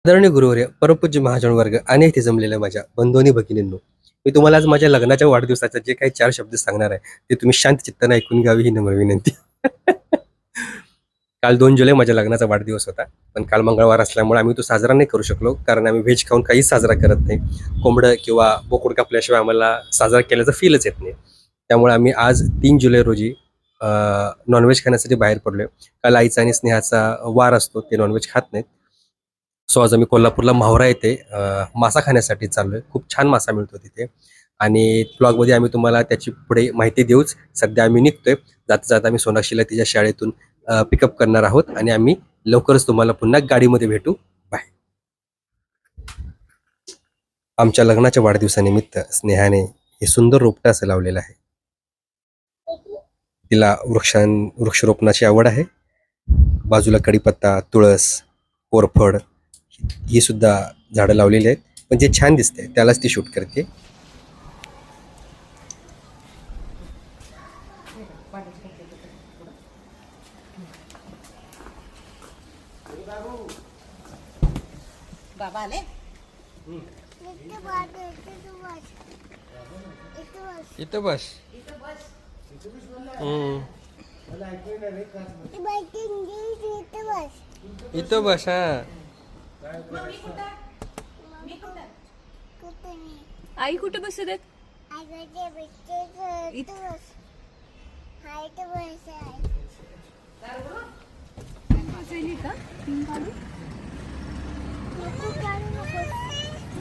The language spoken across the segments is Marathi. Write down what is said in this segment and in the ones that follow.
आदरणीय गुरुवर्य, परमपूज्य महाजन वर्ग आणि इथे जमलेल्या माझ्या बंधू आणि भगिनींनो, मी तुम्हाला आज माझ्या लग्नाच्या वाढदिवसाचे जे काही 4 शब्द सांगणार आहे, ते तुम्ही शांत चित्ताने ऐकून घ्यावी ही नम्र विनंती. काल 2 जुलै माझ्या लग्नाचा वाढदिवस होता. पण काल मंगळवार असल्यामुळे आम्ही तो साजरा नाही करू शकलो, कारण आम्ही व्हेज खाऊन काहीच साजरा करत नाही. कोंबडं किंवा बोकड कापल्याशिवाय आम्हाला साजरा केल्याचा फीलच येत नाही. त्यामुळे आम्ही आज 3 जुलै रोजी नॉनव्हेज खाण्यासाठी बाहेर पडलोय. काल आईचा आणि स्नेहाचा वार असतो, ते नॉनव्हेज खात नाहीत. सो आज आम्ही कोल्हापूरला माहुरा येथे मासा खाण्यासाठी चाललोय. खूप छान मासा मिळतो तिथे आणि ब्लॉगमध्ये आम्ही तुम्हाला त्याची पुढे माहिती देऊच. सध्या आम्ही निघतोय. जाता जाता आम्ही सोनाक्षीला तिच्या शाळेतून पिकअप करणार आहोत आणि आम्ही लवकरच तुम्हाला पुन्हा गाडीमध्ये भेटू. बाय. आमच्या लग्नाच्या वाढदिवसानिमित्त स्नेहाने हे सुंदर रोपटं असं लावलेलं आहे. तिला वृक्षरोपणाची आवड आहे. बाजूला कडीपत्ता, तुळस, कोरफड ही सुद्धा झाडं लावलेली आहेत. पण जे छान दिसते त्यालाच ती शूट करते. बाबा आले. इथं बस. इथं बस. हा आई कुठे बसू देत?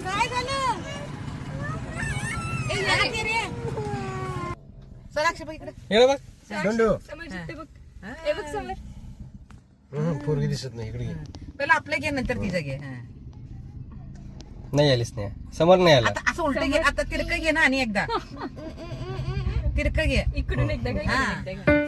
काय झालं? सोनाक्षी बघ इकडे. बघ समोर. पोरगी दिसत नाही. इकडे पहिला आपलं घे नंतर तिचं घे. नाही आलीच नाही. समोर नाही आला. आता असं उलट घे. आता तिरक घे ना आणि एकदा तिरक घे. इकडून एकदा घे, हा. इकडून एकदा घे.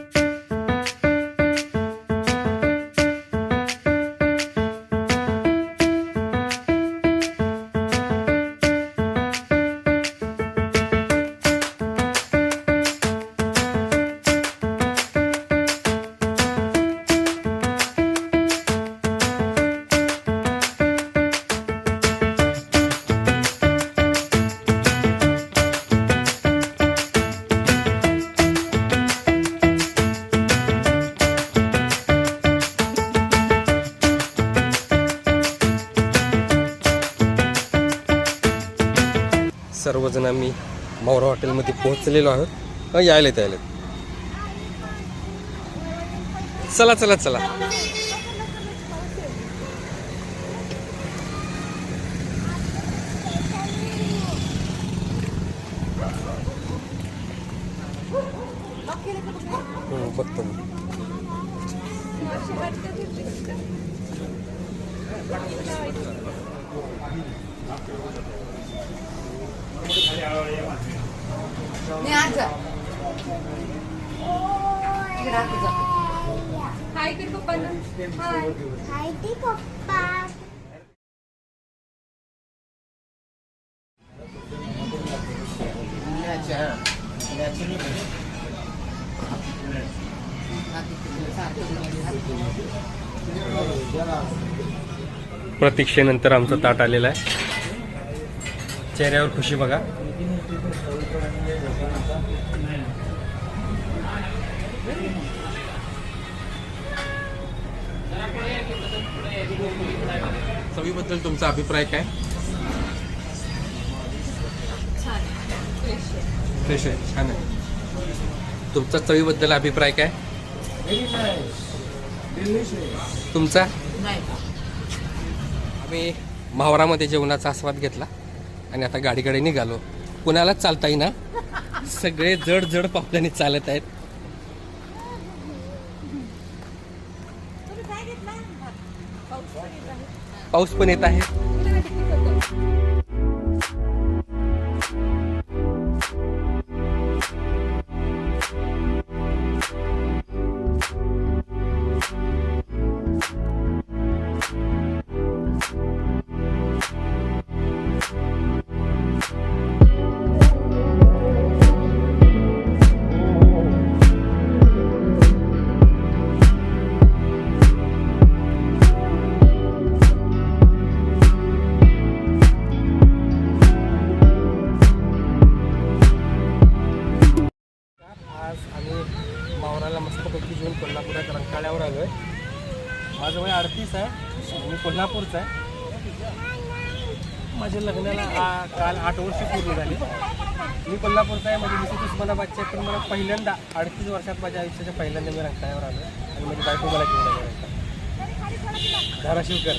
सर्वजण आम्ही माहुरा हॉटेलमध्ये पोहोचलेलो आहोत. यायलेत. चला चला चला. बघतो मी. हाय कर पप्पांना. हाय. प्रतीक्षेनंतर आमचं ताट आलेलं आहे. चेहऱ्यावर खुशी बघा. चवीबद्दल तुमचा अभिप्राय काय? फ्रेश आहे. छान आहे. तुमचा चवीबद्दल अभिप्राय काय? तुमचा? आम्ही माहुरामध्ये जेवणाचा आस्वाद घेतला आणि आता गाडीकडे निघालो. कुणालाच चालता येईना. सगळे जड जड पावलांनी चालत आहेत. पाऊस पण येत आहे. मस्तपैकी घेऊन कोल्हापुरात रंकाळ्यावर आलो आहे. माझं वय 38 आहे. मी कोल्हापूरचा आहे. माझ्या लग्नाला काल 8 वर्ष पूर्ण झाली. मी कोल्हापूरचा आहे. माझी मिसेस उस्मानाबादची आहे. पण मला पहिल्यांदा 38 वर्षात माझ्या आयुष्याच्या पहिल्यांदा मी रंकाळ्यावर आलो आणि माझी बायको मला घेऊन आली. धाराशिवकर